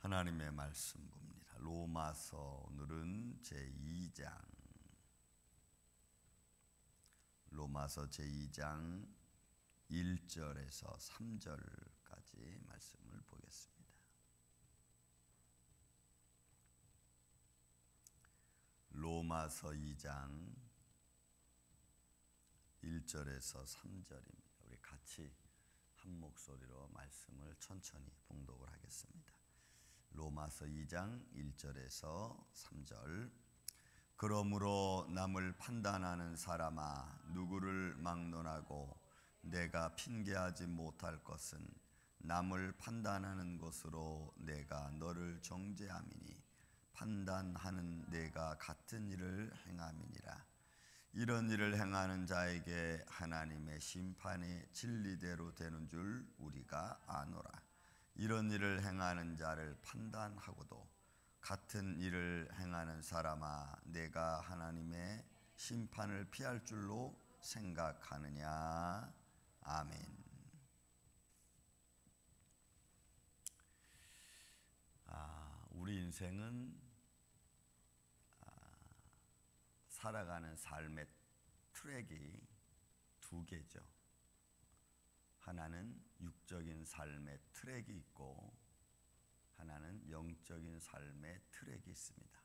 하나님의 말씀 봅니다. 로마서 오늘은 제2장 로마서 제2장 1절에서 3절까지 말씀을 보겠습니다. 로마서 2장 1절에서 3절입니다. 우리 같이 한 목소리로 말씀을 천천히 봉독을 하겠습니다. 로마서 2장 1절에서 3절. 그러므로 남을 판단하는 사람아, 누구를 막론하고 내가 핑계하지 못할 것은 남을 판단하는 것으로 내가 너를 정죄함이니 판단하는 내가 같은 일을 행함이니라. 이런 일을 행하는 자에게 하나님의 심판이 진리대로 되는 줄 우리가 아노라. 이런 일을 행하는 자를 판단하고도 같은 일을 행하는 사람아, 내가 하나님의 심판을 피할 줄로 생각하느냐. 아멘. 우리 인생은 살아가는 삶의 트랙이 두 개죠. 하나는 육적인 삶의 트랙이 있고 하나는 영적인 삶의 트랙이 있습니다.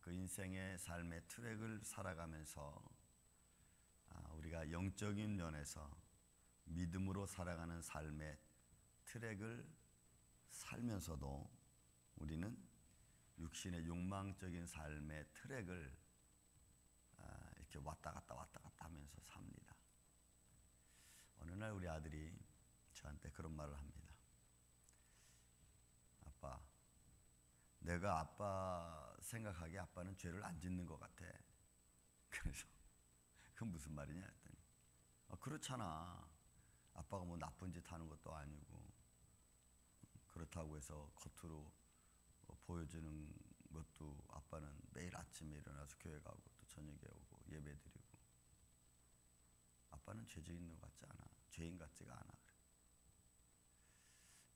그 인생의 삶의 트랙을 살아가면서 우리가 영적인 면에서 믿음으로 살아가는 삶의 트랙을 살면서도 우리는 육신의 욕망적인 삶의 트랙을 이렇게 왔다 갔다 하면서 삽니다. 어느 날 우리 아들이 저한테 그런 말을 합니다. 아빠, 내가 아빠 생각하기에 아빠는 죄를 안 짓는 것 같아. 그래서 그건 무슨 말이냐 했더니 그렇잖아. 아빠가 뭐 나쁜 짓 하는 것도 아니고 그렇다고 해서 겉으로 보여주는 것도 아빠는 매일 아침에 일어나서 교회 가고 또 저녁에 오고 예배 드리고 아빠는 죄 짓는 것 같지 않아. 죄인 같지가 않아. 그래.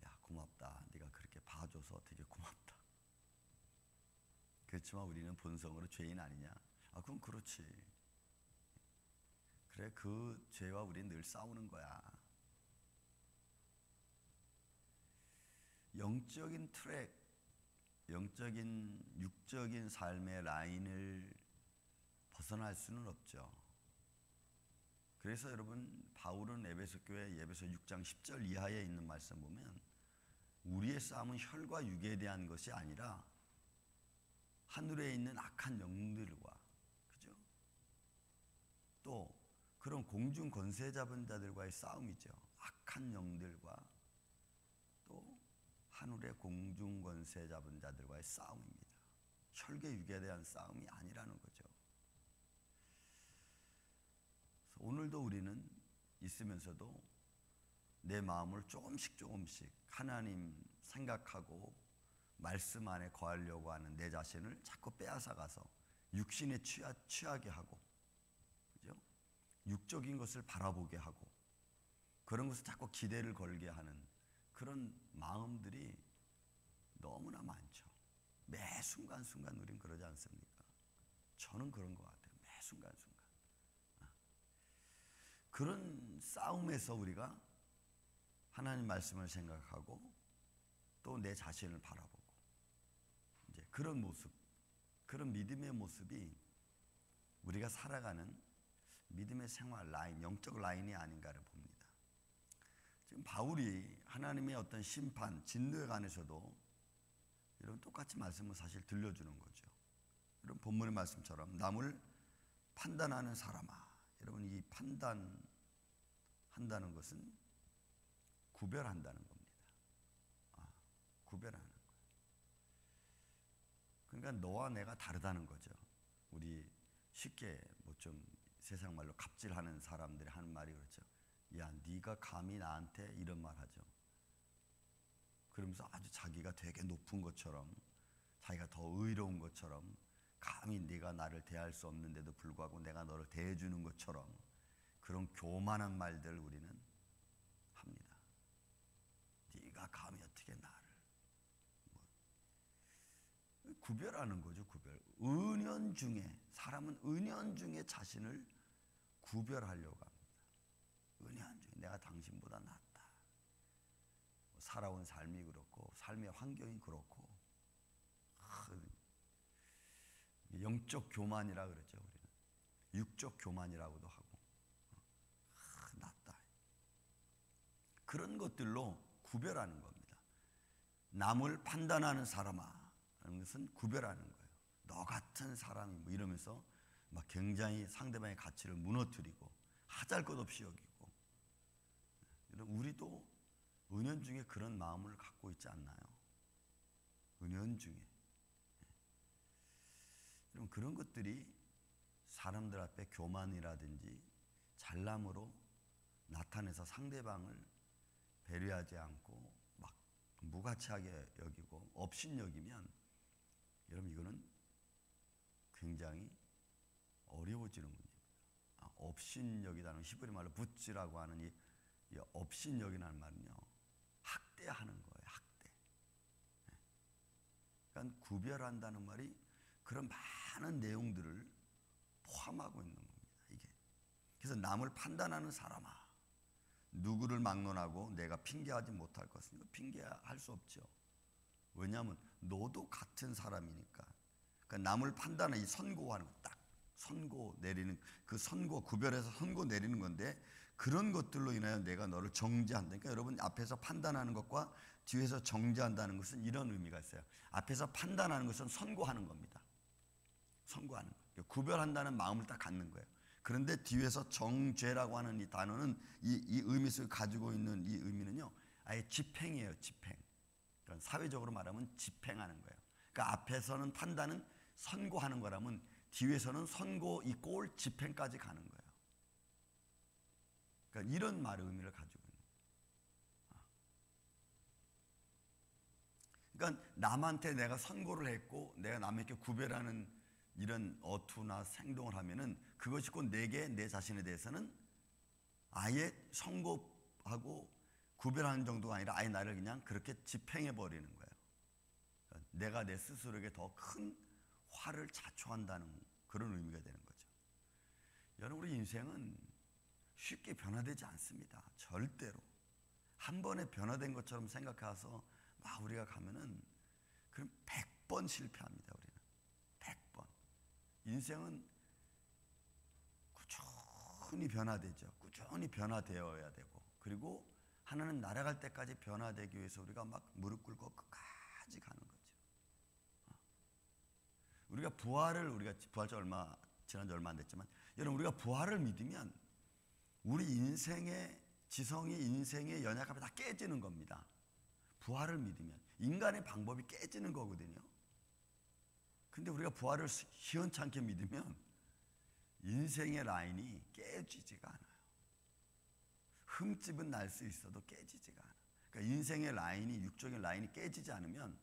야, 고맙다. 네가 그렇게 봐줘서 되게 고맙다. 그렇지만 우리는 본성으로 죄인 아니냐? 그건 그렇지. 그래, 그 죄와 우리는 늘 싸우는 거야. 영적인 트랙, 영적인 육적인 삶의 라인을 벗어날 수는 없죠. 그래서 여러분, 바울은 에베소 교회 에베소 6장 10절 이하에 있는 말씀 보면 우리의 싸움은 혈과 육에 대한 것이 아니라 하늘에 있는 악한 영들과, 그죠? 또 그런 공중 권세 잡은 자들과의 싸움이죠. 악한 영들과 또 하늘의 공중 권세 잡은 자들과의 싸움입니다. 혈과 육에 대한 싸움이 아니라는 거죠. 오늘도 우리는 있으면서도 내 마음을 조금씩 하나님 생각하고 말씀 안에 거하려고 하는 내 자신을 자꾸 빼앗아가서 육신에 취하게 하고, 그죠? 육적인 것을 바라보게 하고 그런 것을 자꾸 기대를 걸게 하는 그런 마음들이 너무나 많죠. 매 순간순간 우린 그러지 않습니까? 저는 그런 것 같아요. 매 순간순간. 그런 싸움에서 우리가 하나님 말씀을 생각하고 또 내 자신을 바라보고 이제 그런 모습, 그런 믿음의 모습이 우리가 살아가는 믿음의 생활 라인, 영적 라인이 아닌가를 봅니다. 지금 바울이 하나님의 어떤 심판, 진노에 관해서도 이런 똑같이 말씀을 사실 들려주는 거죠. 이런 본문의 말씀처럼 남을 판단하는 사람아, 여러분, 이 판단한다는 것은 구별한다는 겁니다. 구별하는 거예요. 그러니까 너와 내가 다르다는 거죠. 우리 쉽게 뭐 좀 세상 말로 갑질하는 사람들이 하는 말이 그렇죠. 야, 네가 감히 나한테 이런 말 하죠. 그러면서 아주 자기가 되게 높은 것처럼, 자기가 더 의로운 것처럼, 감히 네가 나를 대할 수 없는데도 불구하고 내가 너를 대해주는 것처럼 그런 교만한 말들 우리는 합니다. 네가 감히 어떻게 나를 구별하는 거죠. 구별. 은연중에, 사람은 은연중에 자신을 구별하려고 합니다. 은연중에 내가 당신보다 낫다. 살아온 삶이 그렇고 삶의 환경이 그렇고 영적 교만이라 그러죠. 우리는 육적 교만이라고도 하고 낫다. 그런 것들로 구별하는 겁니다. 남을 판단하는 사람아 라는 것은 구별하는 거예요. 너 같은 사람이 뭐 이러면서 막 굉장히 상대방의 가치를 무너뜨리고 하잘것없이 여기고. 우리도 은연중에 그런 마음을 갖고 있지 않나요? 은연중에. 그럼 그런 것들이 사람들 앞에 교만이라든지 잘남으로 나타내서 상대방을 배려하지 않고 막 무가치하게 여기고 업신여기면 여러분 이거는 굉장히 어려워지는 문제입니다. 업신여기다는 히브리 말로 붓지라고 하는 이 업신여기라는 말은요, 학대하는 거예요. 학대. 그러니까 구별한다는 말이 그런 많은 내용들을 포함하고 있는 겁니다. 이게. 그래서 남을 판단하는 사람아, 누구를 막론하고 내가 핑계하지 못할 것은 핑계할 수 없죠. 왜냐하면 너도 같은 사람이니까. 그러니까 남을 판단하는 이 선고하는 거, 딱 선고 내리는 그 선고, 구별해서 선고 내리는 건데 그런 것들로 인하여 내가 너를 정죄한다. 그러니까 여러분 앞에서 판단하는 것과 뒤에서 정죄한다는 것은 이런 의미가 있어요. 앞에서 판단하는 것은 선고하는 겁니다. 선고하는 거예요. 구별한다는 마음을 딱 갖는 거예요. 그런데 뒤에서 정죄라고 하는 이 단어는 이 의미 속에 가지고 있는 이 의미는요, 아예 집행이에요. 집행. 그러니까 사회적으로 말하면 집행하는 거예요. 그러니까 앞에서는 판단은 선고하는 거라면 뒤에서는 선고 이 꼴 집행까지 가는 거예요. 그러니까 이런 말의 의미를 가지고 있는 거예요. 그러니까 남한테 내가 선고를 했고 내가 남에게 구별하는 이런 어투나 행동을 하면은 그것이 곧 내게 내 자신에 대해서는 아예 선고하고 구별하는 정도가 아니라 아예 나를 그냥 그렇게 집행해 버리는 거예요. 그러니까 내가 내 스스로에게 더 큰 화를 자초한다는 그런 의미가 되는 거죠. 여러분, 우리 인생은 쉽게 변화되지 않습니다. 절대로. 한 번에 변화된 것처럼 생각해서 막 우리가 가면은 그럼 100번 실패합니다. 우리는 100번. 인생은 꾸준히 변화되죠. 꾸준히 변화되어야 되고, 그리고 하나는 날아갈 때까지 변화되기 위해서 우리가 막 무릎 꿇고 끝까지 가는 거죠. 우리가 부활지 지난 지 얼마 안 됐지만, 여러분 우리가 부활을 믿으면 우리 인생의 지성이 인생의 연약함이 다 깨지는 겁니다. 부활을 믿으면 인간의 방법이 깨지는 거거든요. 근데 우리가 부활을 시원찮게 믿으면 인생의 라인이 깨지지가 않아요. 흠집은 날 수 있어도 깨지지가 않아요. 그러니까 인생의 라인이, 육적인 라인이 깨지지 않으면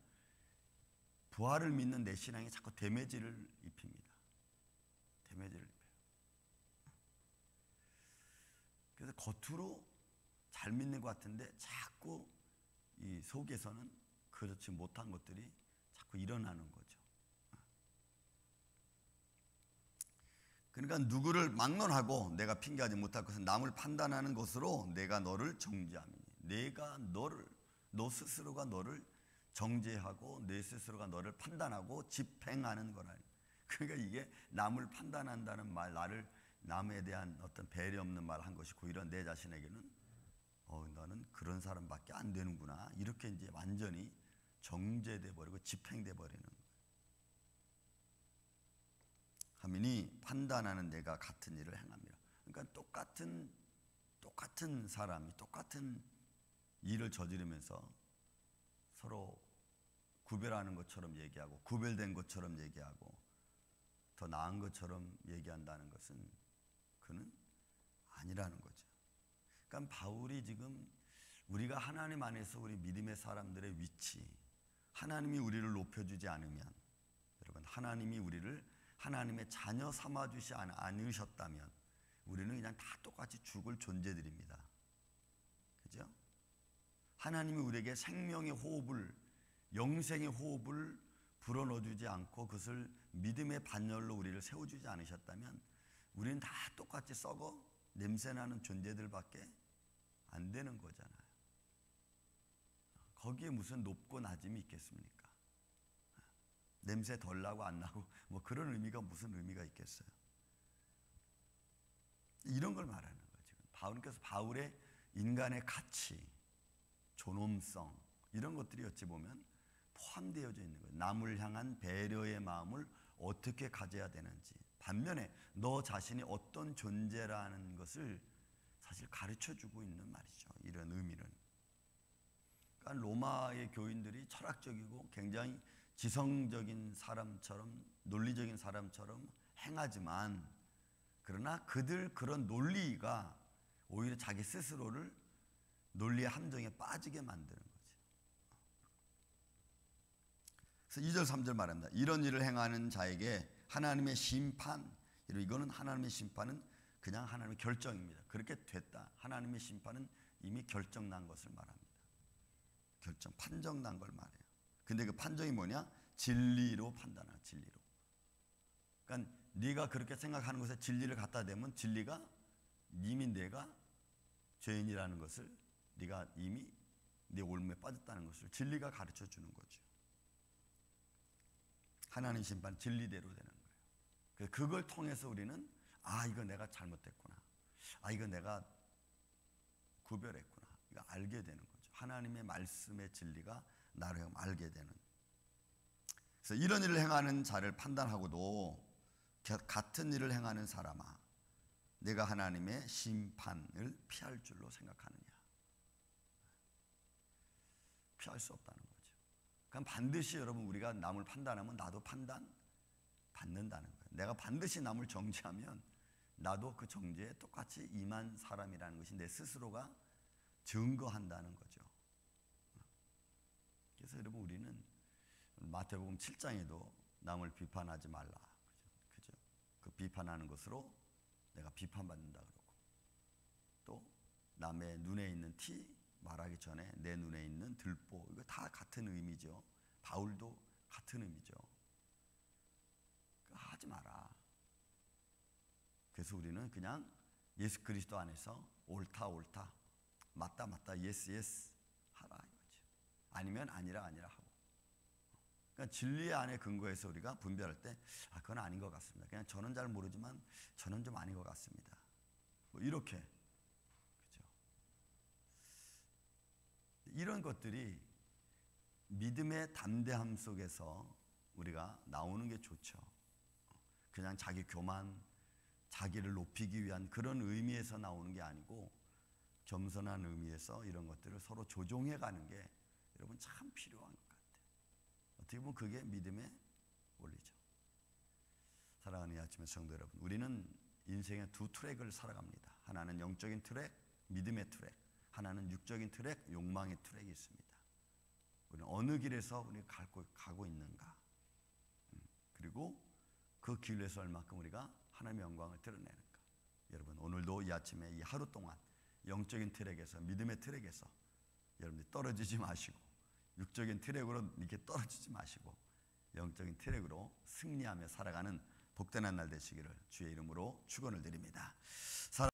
부활을 믿는 내 신앙이 자꾸 데미지를 입힙니다. 데미지를 입혀요. 그래서 겉으로 잘 믿는 것 같은데 자꾸 이 속에서는 그렇지 못한 것들이 자꾸 일어나는 거죠. 그러니까 누구를 막론하고 내가 핑계하지 못할 것은 남을 판단하는 것으로 내가 너를 정죄함이니. 내가 너 스스로가 너를 정죄하고 내 스스로가 너를 판단하고 집행하는 거라. 그러니까 이게 남을 판단한다는 말, 남에 대한 어떤 배려 없는 말을 한 것이고, 이런 내 자신에게는 너는 그런 사람밖에 안 되는구나, 이렇게 이제 완전히 정죄돼 버리고 집행돼 버리는 거예요. 하미니 판단하는 내가 같은 일을 행합니다. 그러니까 똑같은 사람이 똑같은 일을 저지르면서 서로 구별하는 것처럼 얘기하고 구별된 것처럼 얘기하고 더 나은 것처럼 얘기한다는 것은 그는 아니라는 거죠. 그러니까 바울이 지금 우리가 하나님 안에서 우리 믿음의 사람들의 위치, 하나님이 우리를 높여주지 않으면, 여러분 하나님이 우리를 하나님의 자녀 삼아주지 않으셨다면 우리는 그냥 다 똑같이 죽을 존재들입니다. 그죠? 하나님이 우리에게 생명의 호흡을, 영생의 호흡을 불어넣어주지 않고 그것을 믿음의 반열로 우리를 세워주지 않으셨다면 우리는 다 똑같이 썩어 냄새나는 존재들밖에 안 되는 거잖아요. 거기에 무슨 높고 낮음이 있겠습니까? 냄새 덜 나고 안 나고 뭐 그런 의미가 무슨 의미가 있겠어요? 이런 걸 말하는 거죠. 바울께서 바울의 인간의 가치, 존엄성 이런 것들이 어찌 보면 포함되어져 있는 거예요. 남을 향한 배려의 마음을 어떻게 가져야 되는지, 반면에 너 자신이 어떤 존재라는 것을 사실 가르쳐주고 있는 말이죠. 이런 의미는. 그러니까 로마의 교인들이 철학적이고 굉장히 지성적인 사람처럼 논리적인 사람처럼 행하지만 그러나 그들 그런 논리가 오히려 자기 스스로를 논리의 함정에 빠지게 만드는 거죠. 그래서 2절 3절 말합니다. 이런 일을 행하는 자에게 하나님의 심판, 이거는 하나님의 심판은 그냥 하나님의 결정입니다. 그렇게 됐다. 하나님의 심판은 이미 결정난 것을 말합니다. 결정, 판정난 걸 말해요. 근데 그 판정이 뭐냐? 진리로 판단하는 진리로. 그러니까 네가 그렇게 생각하는 것에 진리를 갖다 대면 진리가 이미 내가 죄인이라는 것을 네가 이미 내 올무에 빠졌다는 것을 진리가 가르쳐 주는 거죠. 하나님 심판 진리대로 되는 거예요. 그걸 통해서 우리는 아 이거 내가 잘못했구나. 아 이거 내가 구별했구나. 이거 알게 되는 거죠. 하나님의 말씀의 진리가 나를 알게 되는. 그래서 이런 일을 행하는 자를 판단하고도 같은 일을 행하는 사람아 내가 하나님의 심판을 피할 줄로 생각하느냐. 피할 수 없다는 거죠. 그럼 반드시 여러분 우리가 남을 판단하면 나도 판단 받는다는 거예요. 내가 반드시 남을 정죄하면 나도 그 정죄에 똑같이 임한 사람이라는 것이 내 스스로가 증거한다는 거죠. 그래서 여러분 우리는 마태복음 7장에도 남을 비판하지 말라. 그죠? 그 비판하는 것으로 내가 비판받는다 그러고 또 남의 눈에 있는 티 말하기 전에 내 눈에 있는 들보 이거 다 같은 의미죠. 바울도 같은 의미죠. 하지 마라. 그래서 우리는 그냥 예수 그리스도 안에서 옳다 옳다 맞다 맞다 예스 예스 하라 이거죠. 아니면 아니라 아니라 하고. 그러니까 진리 안에 근거해서 우리가 분별할 때 아 그건 아닌 것 같습니다. 그냥 저는 잘 모르지만 저는 좀 아닌 것 같습니다. 뭐 이렇게 그렇죠. 이런 것들이 믿음의 담대함 속에서 우리가 나오는 게 좋죠. 그냥 자기 교만, 자기를 높이기 위한 그런 의미에서 나오는 게 아니고 겸손한 의미에서 이런 것들을 서로 조종해 가는 게 여러분 참 필요한 것 같아요. 어떻게 보면 그게 믿음의 원리죠. 사랑하는 이 아침의 성도 여러분, 우리는 인생의 두 트랙을 살아갑니다. 하나는 영적인 트랙, 믿음의 트랙, 하나는 육적인 트랙, 욕망의 트랙이 있습니다. 우리는 어느 길에서 우리가 가고 있는가, 그리고 그 길에서 얼마큼 우리가 하나님의 영광을 드러내는가. 여러분 오늘도 이 아침에 이 하루 동안 영적인 트랙에서 믿음의 트랙에서 여러분들이 떨어지지 마시고 육적인 트랙으로 이렇게 떨어지지 마시고 영적인 트랙으로 승리하며 살아가는 복된 한 날 되시기를 주의 이름으로 축원을 드립니다.